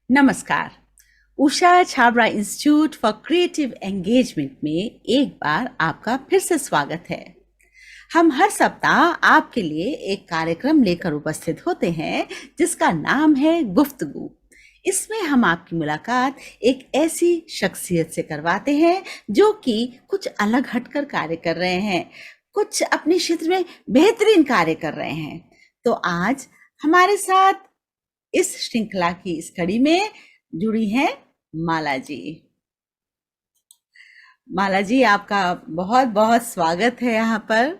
नमस्कार। Usha Chhabra institute for creative engagement में एक बार आपका फिर से स्वागत है। हम हर सप्ताह आपके लिए एक कार्यक्रम लेकर उपस्थित होते हैं जिसका नाम है गुफ्तगू। इसमें हम आपकी मुलाकात एक ऐसी शख्सियत से करवाते हैं जो कि कुछ अलग हटकर कार्य कर रहे हैं, कुछ अपने क्षेत्र में बेहतरीन कार्य कर रहे हैं। तो आज हमारे साथ इस श्रृंखला की इस कड़ी में जुड़ी हैं माला जी। माला जी, आपका बहुत बहुत स्वागत है यहाँ पर।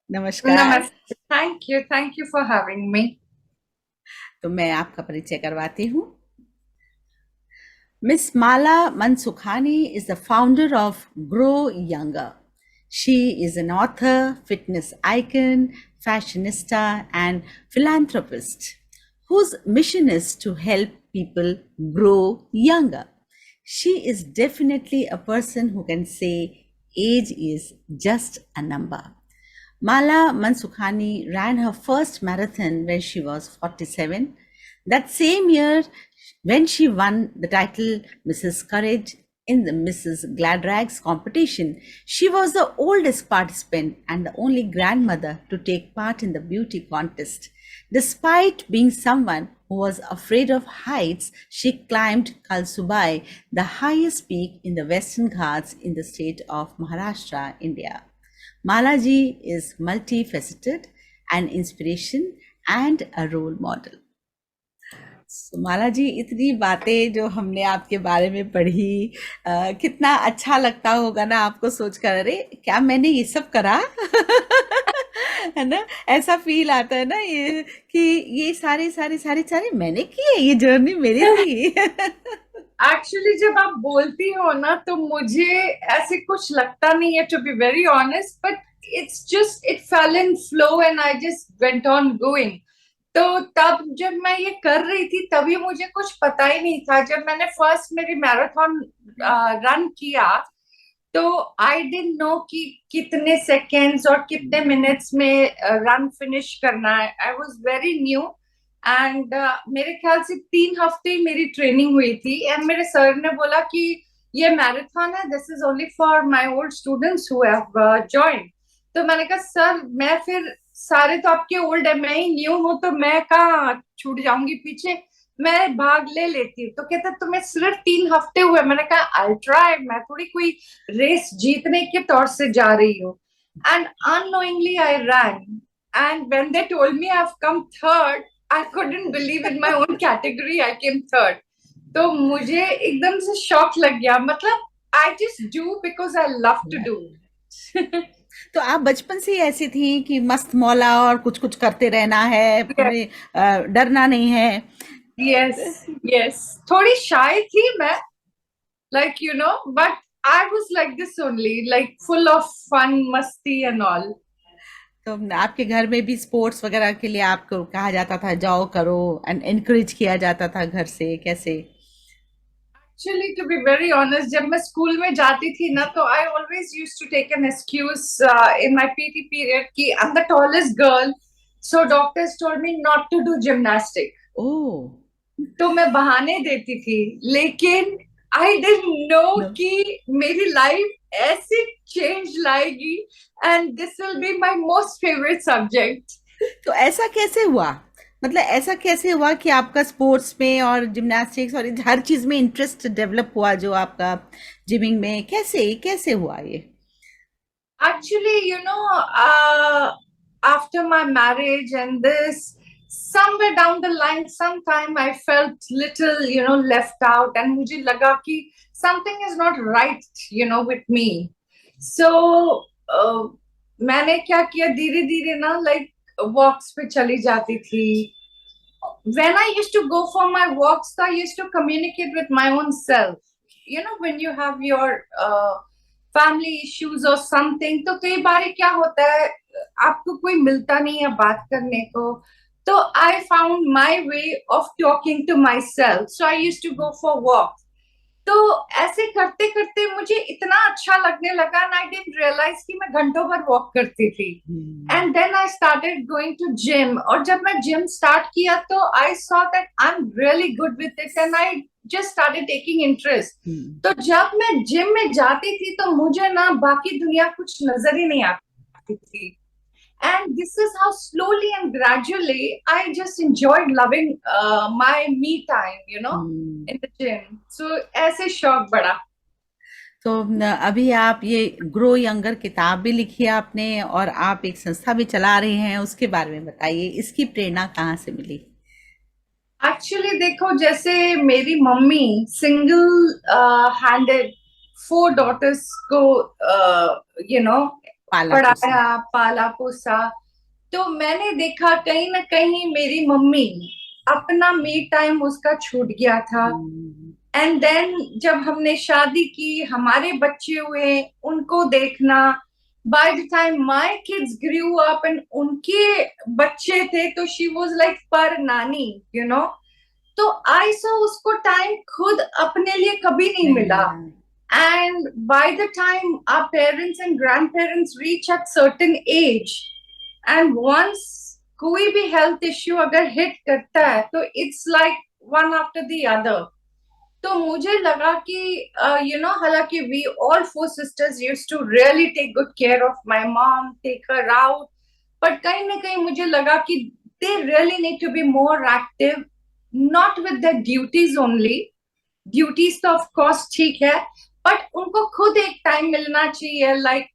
नमस्कार। Namaste. Thank you for having me. तो मैं आपका परिचय करवाती हूँ। Miss Mala Mansukhani is the founder of Grow Younger. She is an author, fitness icon, fashionista, and philanthropist whose mission is to help people grow younger. She is definitely a person who can say age is just a number. Mala Mansukhani ran her first marathon when she was 47. That same year, when she won the title Mrs. Courage in the Mrs. Gladrags competition, she was the oldest participant and the only grandmother to take part in the beauty contest. Despite being someone who was afraid of heights, she climbed Kalsubai, the highest peak in the Western Ghats in the state of Maharashtra, India. Malaji is multifaceted, an inspiration and a role model. माला जी, इतनी बातें जो हमने आपके बारे में पढ़ी, कितना अच्छा लगता होगा ना आपको सोचकर, अरे क्या मैंने ये सब करा। है ना, ऐसा फील आता है ना ये कि ये सारे सारे सारे सारे मैंने किए, ये जर्नी मेरी थी। एक्चुअली जब आप बोलती हो ना तो मुझे ऐसे कुछ लगता नहीं है, to be very honest, but it's just it fell in flow and I just went on going. तो तब जब मैं ये कर रही थी तभी मुझे कुछ पता ही नहीं था। जब मैंने फर्स्ट मेरी मैराथन रन किया तो आई डिडंट नो कि कितने सेकेंड्स और कितने मिनट्स में रन फिनिश करना है। I was very new and मेरे ख्याल से 3 हफ्ते मेरी ट्रेनिंग हुई थी एंड मेरे सर ने बोला कि ये मैराथन है, this is only for my old students who have joined. तो मैंने कहा सर मैं फिर सारे तो आपके ओल्ड है, मैं ही न्यू हूं तो मैं कहाँ छूट जाऊंगी पीछे, मैं भाग ले लेती हूँ। तो कहता तुम्हें सिर्फ 3 हफ्ते हुए। मैंने कहा आई ट्राई, मैं थोड़ी कोई रेस जीतने के तौर से जा रही हूँ। And unknowingly I ran and when they told me I have come third, I couldn't believe in my own category I came third. तो मुझे एकदम से शॉक लग गया। मतलब I just do because I love to do. तो आप बचपन से ही ऐसी थी कि मस्त मौला और कुछ कुछ करते रहना है, हमें डरना नहीं है। यस यस, थोड़ी शाय थी मैं, like but I was like this only, like full of fun, masti and all. तो आपके घर में भी स्पोर्ट्स वगैरह के लिए आपको कहा जाता था जाओ करो, एंड एनकरेज किया जाता था घर से, कैसे? Actually, to be very honest, जब मैं स्कूल में जाती थी ना तो I always used to take an excuse in my PT period कि I'm the tallest girl, so doctors told me not to do gymnastic. ओह। तो मैं बहाने देती थी, लेकिन आई डिडंट नो नो। कि मेरी लाइफ ऐसे चेंज लाएगी and this will be my most favourite subject. तो ऐसा कैसे हुआ? मतलब ऐसा कैसे हुआ कि आपका स्पोर्ट्स में और जिम्नास्टिक्स और हर चीज में इंटरेस्ट डेवलप हुआ, जो आपका जिमिंग में, कैसे कैसे हुआ ये? Actually, after my marriage and this, somewhere down the line, sometime I felt little, left out, and मुझे लगा कि something is not right, with me. So, मैंने क्या किया, धीरे धीरे ना, like walks पे चली जाती थी। When I used to go for my walks, I used to communicate with my own self. When you have your family issues और समथिंग, तो कई बार क्या होता है, आपको कोई मिलता नहीं है बात करने को। तो I found my way of talking to myself, so I use to go for walk. तो ऐसे करते करते मुझे इतना अच्छा लगने लगा, एंड आई डिडंट रियलाइज कि मैं घंटों भर वॉक करती थी. And then I started going to gym, और जब मैं जिम स्टार्ट किया तो I saw that I am really good with it, and I just started taking interest. तो जब मैं जिम में जाती थी तो मुझे ना बाकी दुनिया कुछ नजर ही नहीं आती थी. And this is how slowly and gradually I just enjoyed loving my me time, in the gym. So ऐसे शौक बढ़ा. तो अभी आप ये ग्रो यंगर किताब भी लिखी है आपने, और आप एक संस्था भी चला रहे हैं, उसके बारे में बताइए, इसकी प्रेरणा कहाँ से मिली? एक्चुअली देखो, जैसे मेरी मम्मी सिंगल हैंडेड 4 डॉटर्स को पाला पोसा। पढ़ाया, पाला पोसा. तो मैंने देखा कहीं ना कहीं मेरी मम्मी अपना मी टाइम उसका छूट गया था. एंड देन जब हमने शादी की, हमारे बच्चे हुए, उनको देखना, bye the time my kids grew up and उनके बच्चे थे, तो शी वाज लाइक पर नानी, तो आई सो उसको टाइम खुद अपने लिए कभी नहीं मिला. And by the time our parents and grand parents reach at certain age, and once कोई भी हेल्थ इश्यू अगर हिट करता है तो it's like one after the other. तो मुझे लगा कि हालांकि we all 4 sisters used to really take good care of my mom, take her out, but कहीं ना कहीं मुझे लगा कि they really need to be more active, not with their duties only. Duties तो ऑफ कोर्स ठीक है, but उनको खुद एक टाइम मिलना चाहिए. लाइक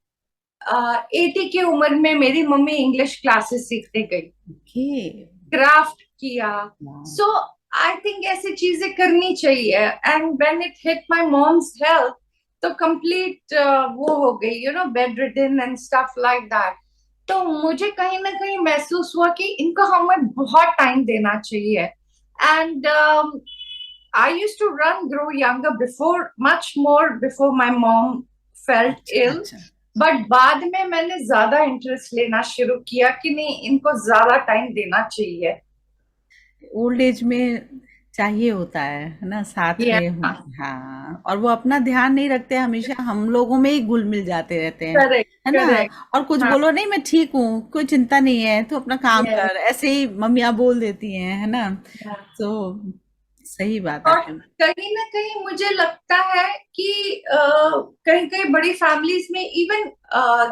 80 की उम्र में मेरी मम्मी इंग्लिश क्लासेस सीखने गई, क्राफ्ट किया. सो आई थिंक ऐसी चीजें करनी चाहिए. And when it hit my moms health, तो कंप्लीट वो हो गई, bed ridden and stuff like that. तो मुझे कहीं ना कहीं महसूस हुआ कि इनको हमें बहुत टाइम देना चाहिए. And I used to run grow younger before, much more before my mom felt ill. But बाद में मैंने ज्यादा इंटरेस्ट लेना शुरू किया कि नहीं, इनको ज्यादा टाइम देना चाहिए. ओल्ड एज में चाहिए होता है ना, साथ में. हाँ, और वो अपना ध्यान नहीं रखते, हमेशा हम लोगों में ही घुल मिल जाते रहते हैं, है ना. और कुछ बोलो, नहीं मैं ठीक हूँ, कोई चिंता नहीं है, तो अपना काम कर, ऐसे ही मम्मियाँ बोल देती हैं, है ना. तो सही बात है. और कहीं ना कहीं मुझे लगता है कि कहीं कहीं बड़ी फैमिलीज में even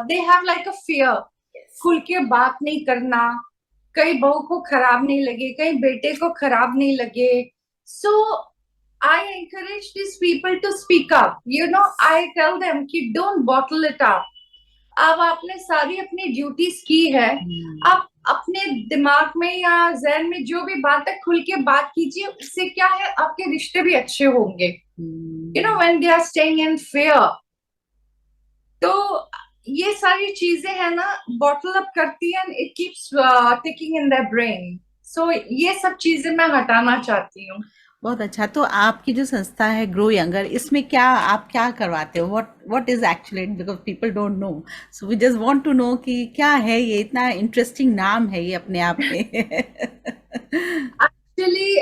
they have like a fear, खुल के बात नहीं करना, कहीं बहू को खराब नहीं लगे, कहीं बेटे को खराब नहीं लगे. So I encourage this people to speak up. I tell them कि डोंट बॉटल इट अप. अब आपने सारी अपनी ड्यूटीज की है, आप अपने दिमाग में या जहन में जो भी बात है खुल के बात कीजिए. उससे क्या है, आपके रिश्ते भी अच्छे होंगे. When they are staying in fear, तो ये सारी चीजें है ना, बॉटल अप करती है, it keeps ticking in their brain. So ये सब चीजें मैं हटाना चाहती हूँ. बहुत अच्छा. तो आपकी जो संस्था है ग्रो यंगर, इसमें आप क्या करवाते हो? What is actually, because people don't know, so we just want to know कि क्या है ये. इतना इंटरेस्टिंग नाम है ये अपने आप में. Actually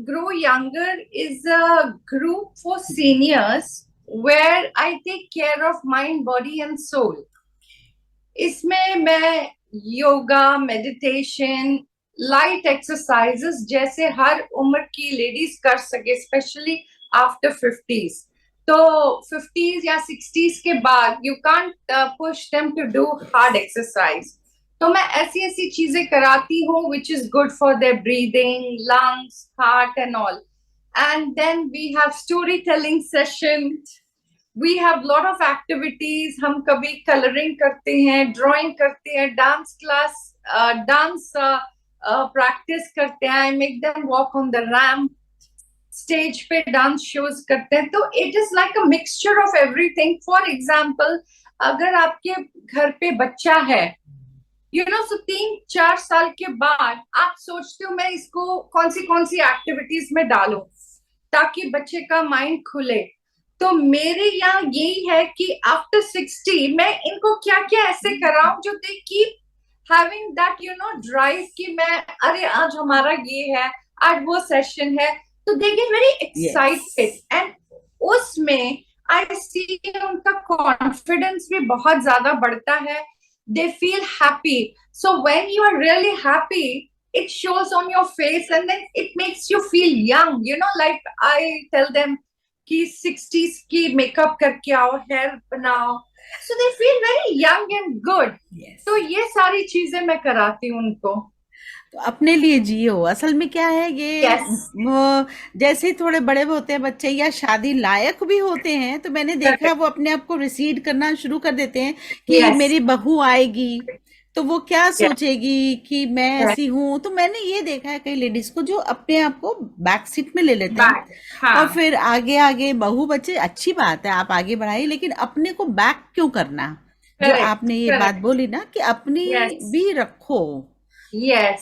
grow younger is a group for seniors where I take care of mind, body and soul. इसमें मैं योगा, मेडिटेशन, लाइट एक्सरसाइजेस जैसे हर उम्र की लेडीज कर सके, स्पेशली आफ्टर 50s. तो 50s या 60s के बाद you can't push them to do hard exercise. तो मैं ऐसी ऐसी चीजें कराती हूँ which is good for their breathing, lungs, heart and all. And then we have story telling session, we have lot of activities. हम कभी कलरिंग करते हैं, ड्राइंग करते हैं, डांस क्लास, डांस प्रैक्टिस करते हैं. I make them walk on the ramp, stage पे dance shows करते हैं. तो it is like a mixture of everything. For example, अगर आपके घर पे बच्चा है, सो 3-4 साल के बाद आप सोचते हो मैं इसको कौन सी एक्टिविटीज में डालूं ताकि बच्चे का माइंड खुले. तो मेरे यहाँ यही है कि आफ्टर 60 मैं इनको क्या क्या ऐसे कराऊं जो they keep having that drive कि मैं, अरे आज हमारा ये है, आज वो सेशन है. तो they get very Yes. Excited and उसमें आई सी उनका कॉन्फिडेंस भी बहुत ज्यादा बढ़ता है. They feel happy. So when you are really happy, it shows on your face and then it makes you feel young, you know, like I tell them कि 60s की makeup करके आओ, हेयर बनाओ, so they feel very young and good. Yes. तो ये सारी चीजें मैं कराती हूँ उनको. तो अपने लिए जियो. असल में क्या है ये Yes. जैसे ही थोड़े बड़े होते हैं बच्चे या शादी लायक भी होते हैं तो मैंने देखा Correct. वो अपने आप को रिसीड करना शुरू कर देते हैं कि Yes. मेरी बहू आएगी तो वो क्या Yes. सोचेगी कि मैं Correct. ऐसी हूँ. तो मैंने ये देखा है कई लेडीज को जो अपने आप को बैक सीट में ले लेते हैं Back. हाँ. और फिर आगे आगे बहू बच्चे, अच्छी बात है आप आगे बढ़ाइए, लेकिन अपने को बैक क्यों करना. जो Correct. आपने ये बात Correct. बोली ना कि अपनी Yes. भी रखो, Yes.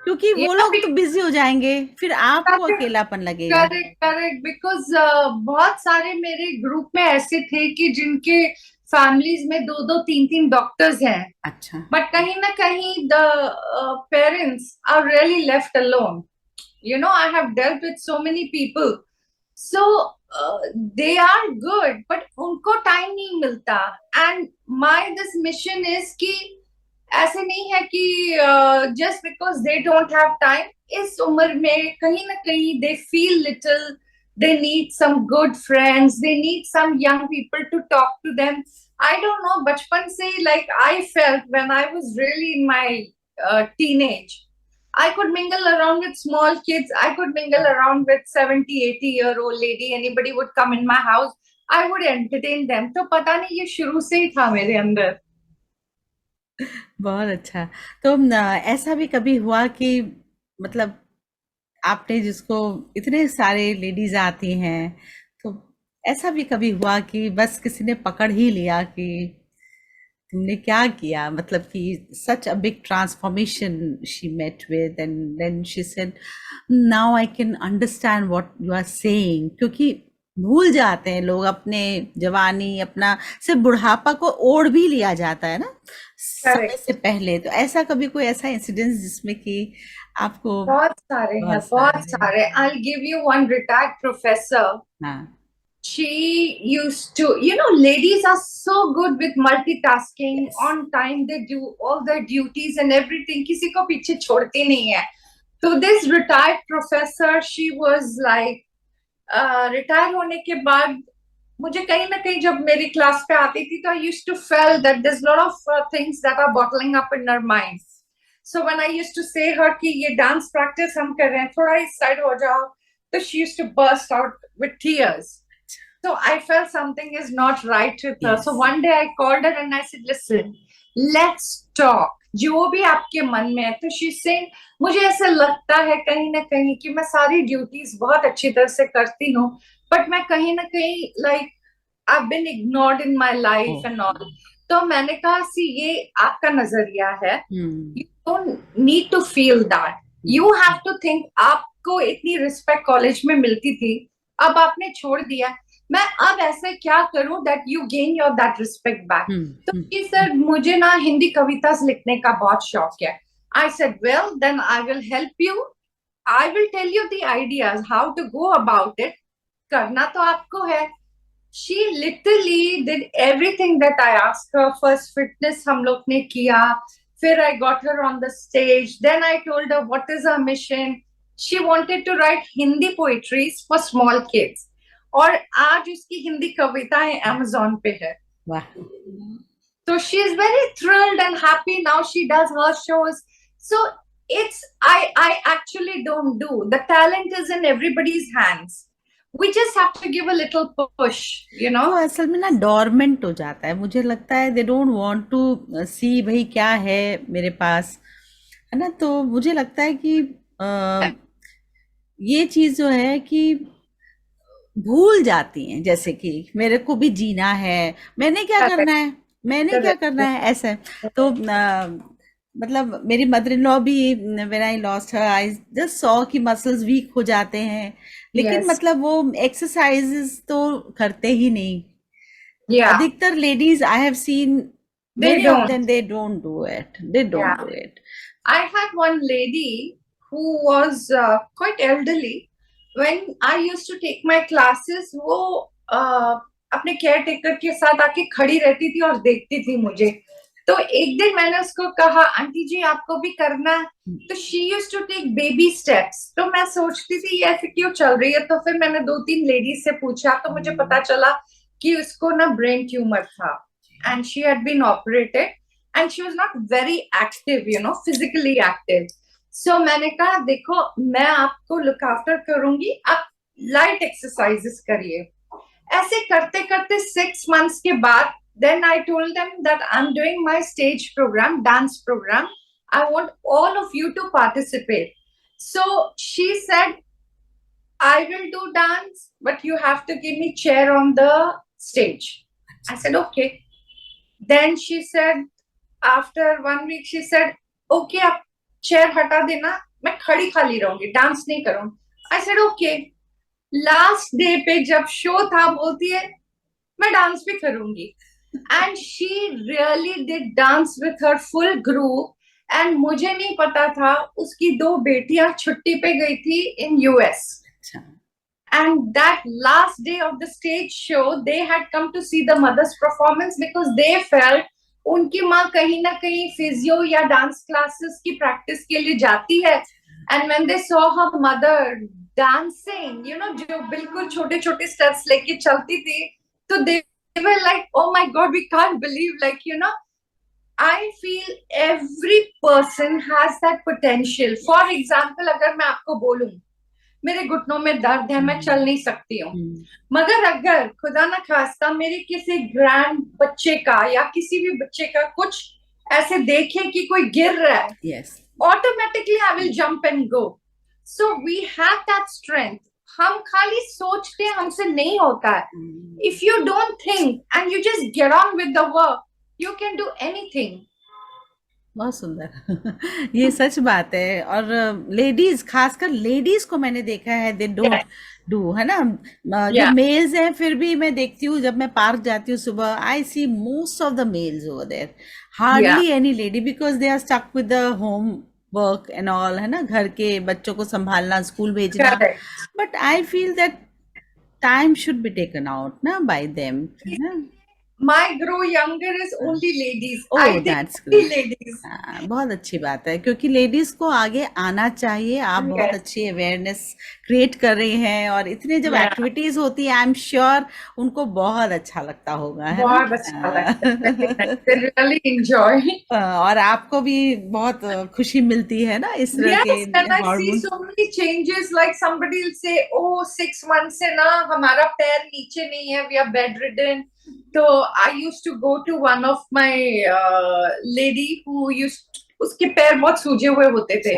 क्योंकि वो Yeah, लोग तो बिजी हो जाएंगे, फिर आपको Correct. अकेलापन लगेगा. Correct correct. बिकॉज बहुत सारे मेरे ग्रुप में ऐसे थे कि जिनके फैमिलीज में दो दो तीन तीन डॉक्टर्स हैं, अच्छा. but कहीं ना कहीं the parents are really left alone. You know, I have dealt with so many people. So they are good, but उनको time नहीं मिलता. And my this mission is कि ऐसे नहीं है कि just because they don't have time, इस उम्र में कहीं ना कहीं they feel little, they need some good friends, they need some young people to talk to them. I don't know, बचपन से like I felt when I was really in my teenage, I could mingle around with small kids, I could mingle around with 70-80-year-old lady, anybody would come in my house, I would entertain them. तो पता नहीं ये शुरू से ही था मेरे अंदर. बहुत अच्छा. तो ऐसा भी कभी हुआ कि मतलब आपने जिसको इतने सारे लेडीज आती हैं तो ऐसा भी कभी हुआ कि बस किसी ने पकड़ ही लिया कि तुमने क्या किया, मतलब कि such a big transformation she met with and then she said now I can understand what you are saying. क्योंकि भूल जाते हैं लोग अपने जवानी, अपना सिर्फ बुढ़ापा को ओढ़ भी लिया जाता है ना समय से पहले. तो ऐसा कभी कोई ऐसा इंसिडेंस जिसमें कि आपको. बहुत सारे हैं, बहुत सारे. I'll give you one retired professor. हाँ. She used to, you know, ladies are so good with multitasking. Yes. On time they do all their duties and everything. किसी को पीछे छोड़ती नहीं है. So this retired professor, she was like, retire होने के बाद मुझे कहीं ना कहीं जब मेरी क्लास पे आती थी तो I used to feel that there's a lot of things that are bottling up in her mind. So when I used to say her कि ये dance practice हम कर रहे हैं, थोड़ा इस side हो जाओ, तो she used to burst out with tears. So I felt something is not right with her. Yes. So one day I called her and I said, listen, let's talk. जो भी आपके मन में है. तो she said, मुझे ऐसा लगता है कहीं ना कहीं कि मैं सारी ड्यूटीज बहुत अच्छी तरह से करती हूँ, बट मैं कहीं ना कहीं like I've been ignored in my life and all. तो मैंने कहा सी ये आपका नजरिया है. You don't need to feel that. You have to think आपको इतनी रिस्पेक्ट कॉलेज में मिलती थी, अब आपने छोड़ दिया, मैं अब ऐसे क्या करूं that you gain your that respect back. तो ये सर मुझे ना हिंदी कविता लिखने का बहुत शौक है. I said, well, then I will help you. I will tell you the ideas how to go about it. करना तो आपको है. She literally did everything that I asked her. First fitness हम लोग ने किया, फिर I got her on the stage. Then I told her what is her mission. She wanted to write Hindi poetries for small kids. और आज उसकी हिंदी कविताएं Amazon पे है. वाह. So she is very thrilled and happy now. She does her shows. So it's I actually don't do. The talent is in everybody's hands. We just have to give a little push, you know. तो असल में ना dormant हो जाता है, मुझे लगता है. दे डोंट वांट टू सी भाई क्या है मेरे पास, है ना. तो मुझे लगता है कि ये चीज जो है कि भूल जाती हैं, जैसे कि मेरे को भी जीना है, मैंने क्या करना है, मैंने क्या करना है, ऐसा है. तो मतलब मेरी मदर इन लॉ भी when I lost her I just saw कि मसल्स वीक हो जाते हैं, लेकिन Yes. मतलब वो एक्सरसाइजेस तो करते ही नहीं. Yeah. अधिकतर ladies I have seen They many of don't. them they don't do it. They don't Yeah. do it. I had one lady who was quite elderly, when I used to take my classes, वो अपने care taker के साथ आके खड़ी रहती थी और देखती थी मुझे. तो एक दिन मैंने उसको कहा, आंटी जी आपको भी करना है. तो she used to take baby steps. तो मैं सोचती थी ये ऐसे क्यों चल रही है. तो फिर मैंने 2-3 लेडीज से पूछा, तो मुझे पता चला कि उसको ना ब्रेन ट्यूमर था, and she had been operated, and she was not very active, physically active. So मैंने कहा देखो मैं आपको लुक आफ्टर करूंगी, आप लाइट एक्सरसाइजेस करिए. ऐसे करते करते 6 months के बाद, then I told them that I'm doing my stage program, dance program. I want all of you to participate. So she said, I will do dance, but you have to give me chair on the stage. I said, okay. Then she said, after 1 week, she said, okay, आप chair हटा देना, मैं खड़ी खाली रहूंगी, dance नहीं करूंगी. I said, okay. Last day पे जब शो था, बोलती है मैं डांस भी करूंगी. And she really did dance with her full group. And मुझे नहीं पता था उसकी 2 बेटियां छुट्टी पे गई थी in US. And that last day of the stage show they had come to see the mother's performance because they felt उनकी माँ कहीं ना कहीं फिजियो या डांस क्लासेस की प्रैक्टिस के लिए जाती है. And when they saw her mother dancing, जो बिल्कुल छोटे छोटे स्टेप्स लेके चलती थी, तो they were like, oh my god, we can't believe, I feel every person has that potential. For example, अगर मैं आपको बोलूं मेरे घुटनों में दर्द है, मैं चल नहीं सकती हूँ, मगर अगर खुदा ना खास्ता मेरे किसी ग्रैंड बच्चे का या किसी भी बच्चे का कुछ ऐसे देखे कि कोई गिर रहा है, yes, automatically I will jump and go. So we have that strength. हम खाली सोचते हैं हमसे नहीं होता है. If you don't think and you just get on with the work, you can do anything. बहुत सुंदर. ये सच बात है. और लेडीज, खासकर लेडीज को मैंने देखा है, दे डोंट डू, है ना. जो Yeah. मेल्स हैं फिर भी मैं देखती हूँ, जब मैं पार्क जाती हूँ सुबह, I see most of the males over there, hardly any lady, because they are stuck with the home work and all, है ना, घर के बच्चों को संभालना, स्कूल भेजना. Correct. But I feel that time should be taken out ना bye them, है ना. My grow younger is only ladies. Oh, I think that's only great. ladies. बहुत अच्छी बात है, क्योंकि लेडीज को आगे आना चाहिए. आप बहुत Yes. अच्छी अवेयरनेस क्रिएट कर रही हैं, और इतने जब Yeah. एक्टिविटीज होती है, आई एम श्योर उनको बहुत अच्छा लगता होगा, है बहुत ना. अच्छा लगता है. They really enjoy. और आपको भी बहुत खुशी मिलती है ना इस तरह के Yes, and I see hormones. so many changes. Like somebody will say, "Oh, 6 months से ना हमारा पैर नीचे नहीं है, we are bedridden." So I used to go to one of my lady who उसके पैर बहुत सूजे हुए होते थे.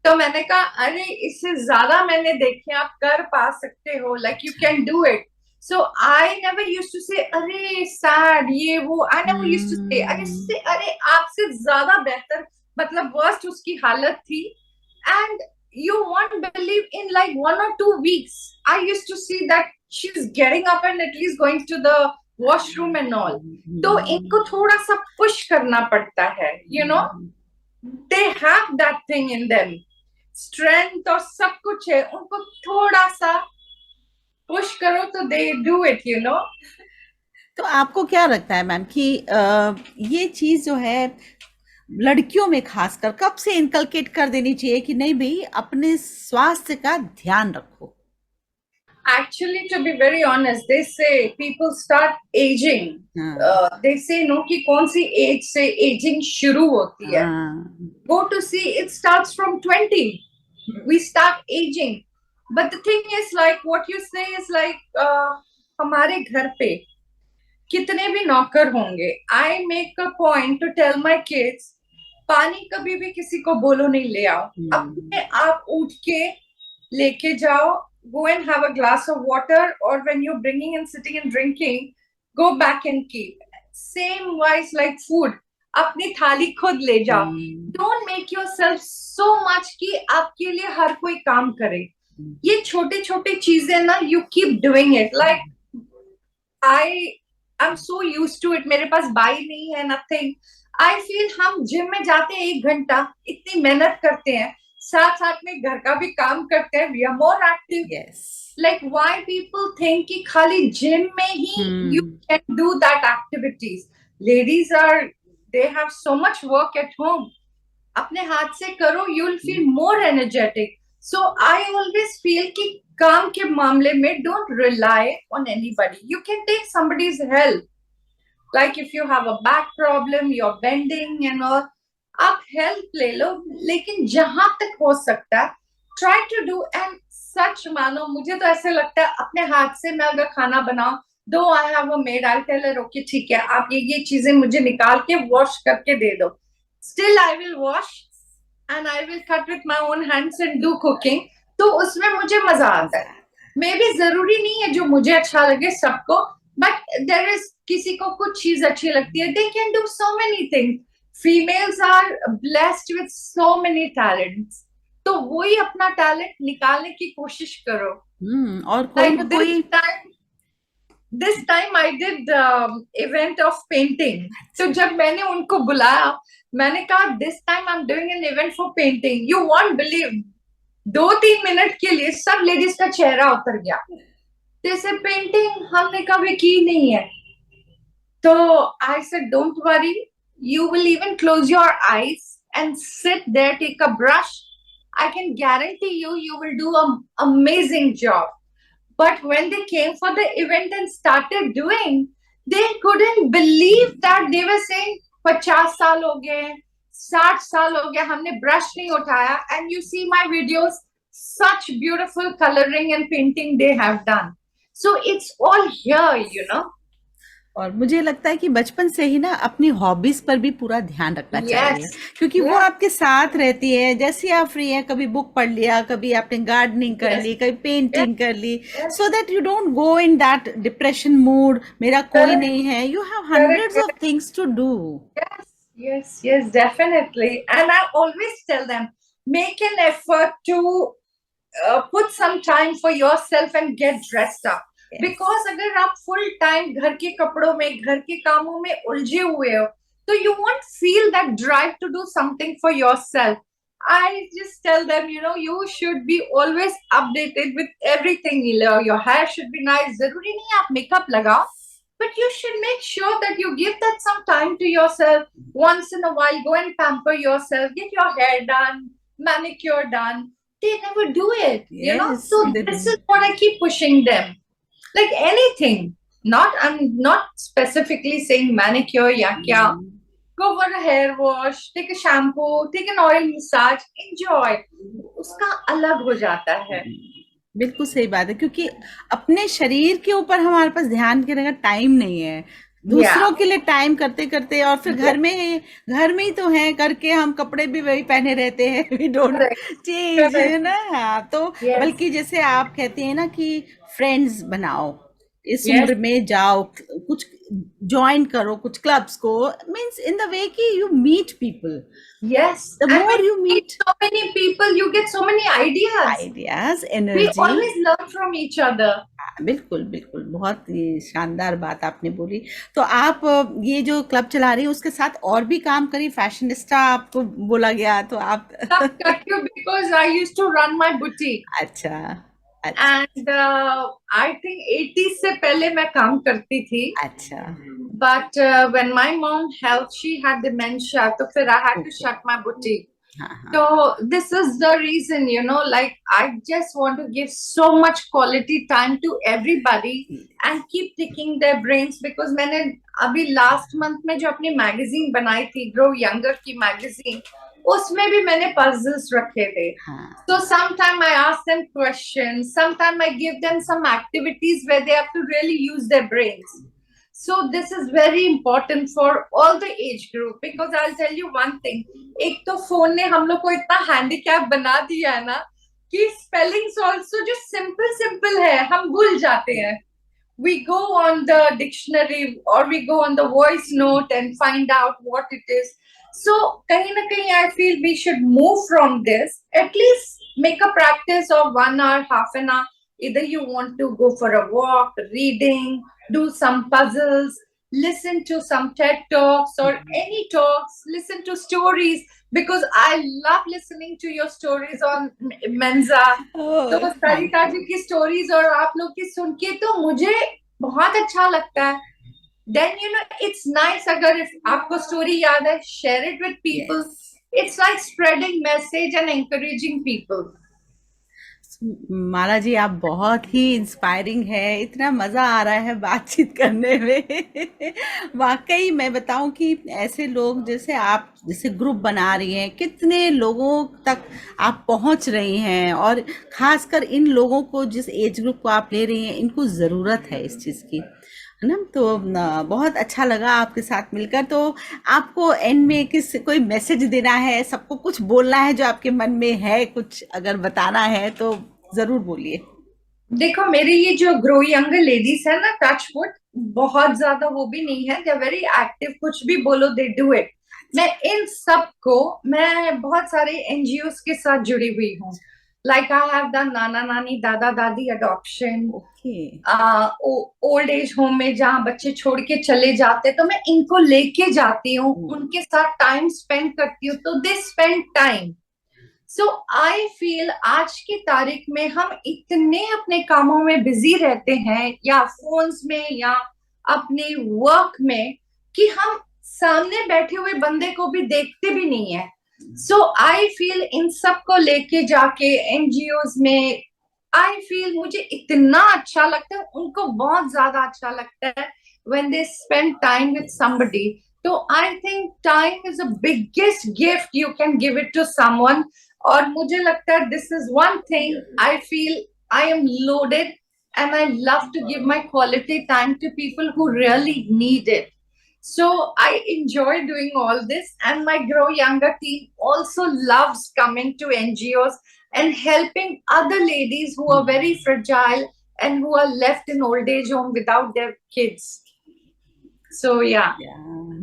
तो मैंने कहा अरे इससे ज्यादा मैंने देखे, आप कर पा सकते हो, like you can do it. So I never used to say अरे sad ये वो. I never used to say अरे आपसे ज्यादा बेहतर, मतलब worst उसकी हालत थी. And you won't believe, in like 1 or 2 weeks I used to see that she's getting up and at least going to the washroom and all. तो इनको थोड़ा सा push करना पड़ता है, they have that thing in them, strength और सब कुछ है, उनको थोड़ा सा पुश करो तो they do it. तो आपको क्या लगता है मैम कि ये चीज जो है लड़कियों में खासकर कब से इनकलकेट कर देनी चाहिए कि नहीं भाई अपने स्वास्थ्य का ध्यान रखो? Actually, to be very honest, they say people start aging. They say no कि कौन सी एज से aging शुरू होती है. Go to see, it starts from 20. We start aging. But the thing is, like what you say is like हमारे घर पे कितने भी नौकर होंगे, I make a point to tell my kids, पानी कभी भी किसी को बोलो नहीं ले आओ, अपने आप उठ के लेके जाओ. Go and have a glass of water, or when you're bringing and sitting and drinking, go back and keep. Same wise like food, अपनी थाली खुद ले जाओ. Don't make yourself so much कि आपके लिए हर कोई काम करे. ये छोटे छोटे चीजें ना, you keep doing it. Like I'm so used to it. मेरे पास बाई नहीं है, nothing. I feel हम जिम में जाते हैं 1 घंटा, इतनी मेहनत करते हैं, साथ साथ में घर का भी काम करते हैं, we are more active. Yes. Like why people think कि खाली gym में ही you can do that activities. Ladies are, they have so much work at home. अपने हाथ से करो, you will feel more energetic. So I always feel कि काम के मामले में don't rely on anybody. You can take somebody's help. Like if you have a back problem, you're bending and all, आप हेल्प ले लो, लेकिन जहां तक हो सकता है ट्राई टू डू. एंड सच मानो, मुझे तो ऐसे लगता है अपने हाथ से मैं अगर खाना बनाऊं, though I have a maid, I tell her okay ठीक है, आप ये चीजें मुझे निकाल के वॉश करके दे दो, still I will wash and I will cut with my own hands and do cooking. तो उसमें मुझे मजा आता है. मे बी जरूरी नहीं है जो मुझे अच्छा लगे सबको, बट देर इज, किसी को कुछ चीज अच्छी लगती है, they can do so many things. Females are blessed with so many talents. तो वही अपना टैलेंट निकालने की कोशिश करो. और कोई ना कोई. This time I did event of painting. तो जब मैंने उनको बुलाया, मैंने कहा this time I'm doing an event for painting. You won't believe, 2-3 minute के लिए सब लेडीज का चेहरा उतर गया. जैसे पेंटिंग हमने कभी की नहीं है. तो I said don't worry. You will even close your eyes and sit there, take a brush. I can guarantee you, you will do an amazing job. But when they came for the event and started doing, they couldn't believe that. They were saying, 50 साल हो गए, 60 साल हो गया, हमने brush नहीं उठाया. And you see my videos, such beautiful coloring and painting they have done. So it's all here, you know. और मुझे लगता है कि बचपन से ही ना अपनी हॉबीज पर भी पूरा ध्यान रखना चाहिए, क्योंकि वो आपके साथ रहती है. जैसे आप फ्री हैं, कभी बुक पढ़ लिया, कभी आपने गार्डनिंग कर ली, कभी पेंटिंग कर ली, so that you don't go in that depression mood, मेरा कोई नहीं है. You have hundreds of things to do. Yes, definitely. And I always tell them, make an effort to put some time for yourself and get dressed up. Because अगर आप full time घर के कपड़ों में, घर के कामों में उलझे हुए हो, तो you won't feel that drive to do something for yourself. I just tell them, you know, you should be always updated with everything. Your hair should be nice. जरूरी नहीं आप मेकअप लगाओ, but you should make sure that you give that some time to yourself once in a while. Go and pamper yourself. Get your hair done, manicure done. They never do it, you know. So this is what I keep pushing them. Like anything, I'm not specifically saying manicure या क्या. Go for a hair wash, take a shampoo, take an oil massage, enjoy. उसका अलग हो जाता है. बिल्कुल सही बात है, क्योंकि अपने शरीर के ऊपर हमारे पास ध्यान देने का टाइम नहीं है. दूसरों के लिए टाइम करते करते, और फिर घर में ही तो है करके हम कपड़े भी वही पहने रहते हैं. वी डोंट चेंज, है ना. हाँ, तो बल्कि जैसे आप कहते हैं ना कि फ्रेंड्स बनाओ, इस उम्र में जाओ, कुछ ज्वाइन करो कुछ क्लब्स को, मीन्स इन द वे कि you meet people. Yes, the more you meet so many people, you get so many ideas, energy. We always learn from each other. बिल्कुल बिल्कुल, बहुत ही शानदार बात आपने बोली. तो आप ये जो क्लब चला रही है उसके साथ और भी काम करी, फैशनिस्टा आपको बोला गया, तो आप because I used to run my boutique. अच्छा. And I think 80s से पहले मैं काम करती थी. अच्छा. But when my mom health, she had dementia, तो फिर I had to shut my boutique. So this is the reason, you know, like I just want to give so much quality time to everybody and keep picking their brains. Because मैंने अभी last month में जो अपनी magazine बनाई थी, Grow Younger की magazine, उसमें भी मैंने puzzles रखे थे. So sometime I ask them questions, sometime I give them some activities where they have to really use their brains. So this is very important for all the age group. Because I'll tell you one thing, एक तो phone ने हम लोग को इतना handicap बना दिया है ना कि spellings also जो simple है हम भूल जाते हैं. We go on the dictionary or we go on the voice note and find out what it is. So कहीं ना कहीं I feel we should move from this. At least make a practice of 1 hour, half an hour. Either you want to go for a walk, reading, do some puzzles, listen to some TED Talks or any talks, listen to stories, because I love listening to your stories on Menza. तो Oh, thank Sarita you. जी की stories और आप लोग की सुन के तो मुझे बहुत अच्छा लगता है. Then it's nice अगर if आपको स्टोरी याद है, share it with people. Yes. It's like spreading message and encouraging people. माला जी, आप बहुत ही इंस्पायरिंग है, इतना मज़ा आ रहा है बातचीत करने में। वाकई मैं बताऊं कि ऐसे लोग जैसे आप, जैसे ग्रुप बना रही हैं, कितने लोगों तक आप पहुंच रही हैं, और खासकर इन लोगों को, जिस एज ग्रुप को आप ले रही हैं, इनको ज़रूरत है इस चीज़ की, है ना? तो बहुत अच्छा लगा आपके साथ मिलकर। तो आपको एंड में कोई मैसेज देना है, सबको कुछ बोलना है जो आपके मन में है, कुछ अगर बताना है तो जरूर बोलिए। देखो, मेरे ये जो ग्रो यंगर लेडीज है ना, टच वुड, बहुत ज्यादा वो भी नहीं है, दे आर वेरी एक्टिव, कुछ भी बोलो दे डू इट. मैं इन सब को, मैं बहुत सारे एनजीओ के साथ जुड़ी हुई हूँ. लाइक आई हैव डन नाना नानी दादा दादी adoption, okay. Old age home में जहाँ बच्चे छोड़ के चले जाते, तो मैं इनको लेके जाती हूँ, उनके साथ टाइम स्पेंड करती हूँ, तो they spend time. So I feel आज की तारीख में हम इतने अपने कामों में बिजी रहते हैं, या फोन्स में, या अपने वर्क में, कि हम सामने बैठे हुए बंदे को भी देखते भी नहीं है. सो आई फील इन सब को लेके जाके एनजीओज में, आई फील मुझे इतना अच्छा लगता है, उनको बहुत ज्यादा अच्छा लगता है when they spend time with somebody. तो I think time is the biggest gift you can give it to someone. और मुझे लगता है this is one thing I feel I am loaded, and I love to give my quality time to people who really need it. So I enjoy doing all this, and my Grow Younger team also loves coming to NGOs and helping other ladies who are very fragile and who are left in old age home without their kids. So yeah.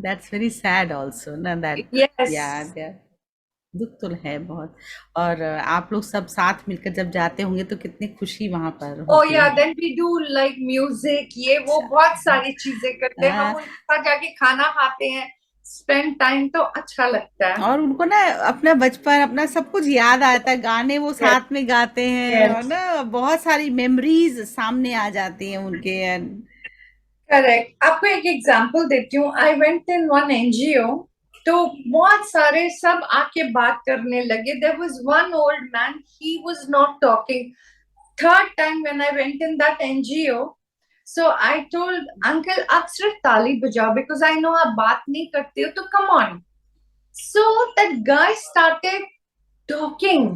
That's very sad also ना, that Yes. या दुख तो है बहुत। और आप लोग सब साथ मिलकर जब जाते होंगे तो कितनी खुशी वहां पर Oh होती yeah, है। then we do like music, ये वो बहुत सारी चीजें करते हैं, हम उनके साथ जाके खाना खाते हैं, स्पेंड टाइम, तो अच्छा लगता है. और उनको ना अपना बचपन, अपना सब कुछ याद आता है, गाने वो Yes. साथ में गाते हैं, और Yes. ना बहुत सारी मेमोरीज सामने आ जाती हैं उनके। करेक्ट. आपको एक एग्जांपल देती हूँ. I went in one NGO, तो बहुत सारे सब आके बात करने लगे. There was one old man, he was not talking. Third time when I went in that NGO, so I told uncle, आप सिर्फ ताली बजाओ, बिकॉज आई नो आप बात नहीं करते हो, तो come on. So that guy started talking,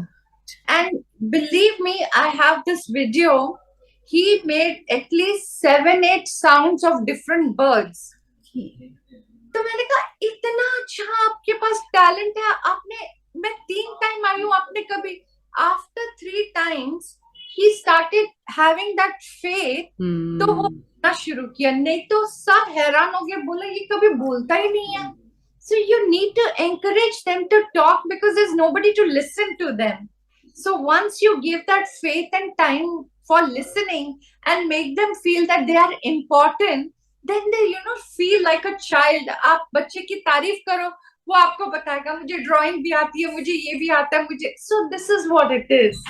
and believe me, I have this video. He made at least 7-8 sounds of different birds. तो मैंने कहा, इतना अच्छा आपके पास टैलेंट है. आपने, मैं 3 टाइम आई हूँ, आपने कभी, after 3 times he started having that faith. तो वो बोलना शुरू किया, नहीं तो सब हैरान हो गए, बोला ये कभी बोलता ही नहीं है. So you need to encourage them to talk, because there's nobody to listen to them. So once you give that faith and time for listening and make them feel that they are important, then they feel like a child. आप बच्चे की तारीफ करो, वो आपको बताएगा मुझे drawing भी आती है, मुझे ये भी आता है, मुझे. So this is what it is.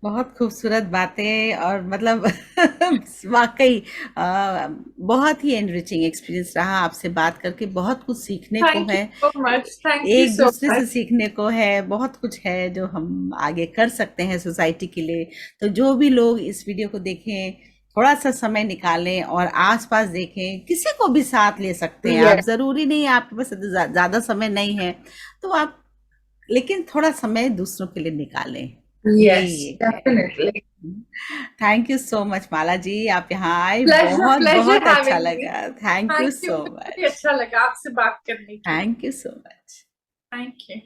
बहुत खूबसूरत बातें, और मतलब वाकई बहुत ही एनरिचिंग एक्सपीरियंस रहा आपसे बात करके। बहुत कुछ सीखने को Thank है, you so much. Thank you एक so दूसरे से much. सीखने को है, बहुत कुछ है जो हम आगे कर सकते हैं सोसाइटी के लिए। तो जो भी लोग इस वीडियो को देखें, थोड़ा सा समय निकालें और आसपास देखें, किसी को भी साथ ले सकते हैं आप। Yes. जरूरी नहीं है आपके पास ज्यादा समय नहीं है तो आप, लेकिन थोड़ा समय दूसरों के लिए निकालें। Yes, यही एक है। definitely. Thank you so much Mala ji, आप यहाँ आए, Pleasure, बहुत pleasure बहुत अच्छा having me. लगा। Thank you Thank you. सो मुझे भी मच। अच्छा लगा आपसे बात करने के लिए. Thank you so much. Thank you.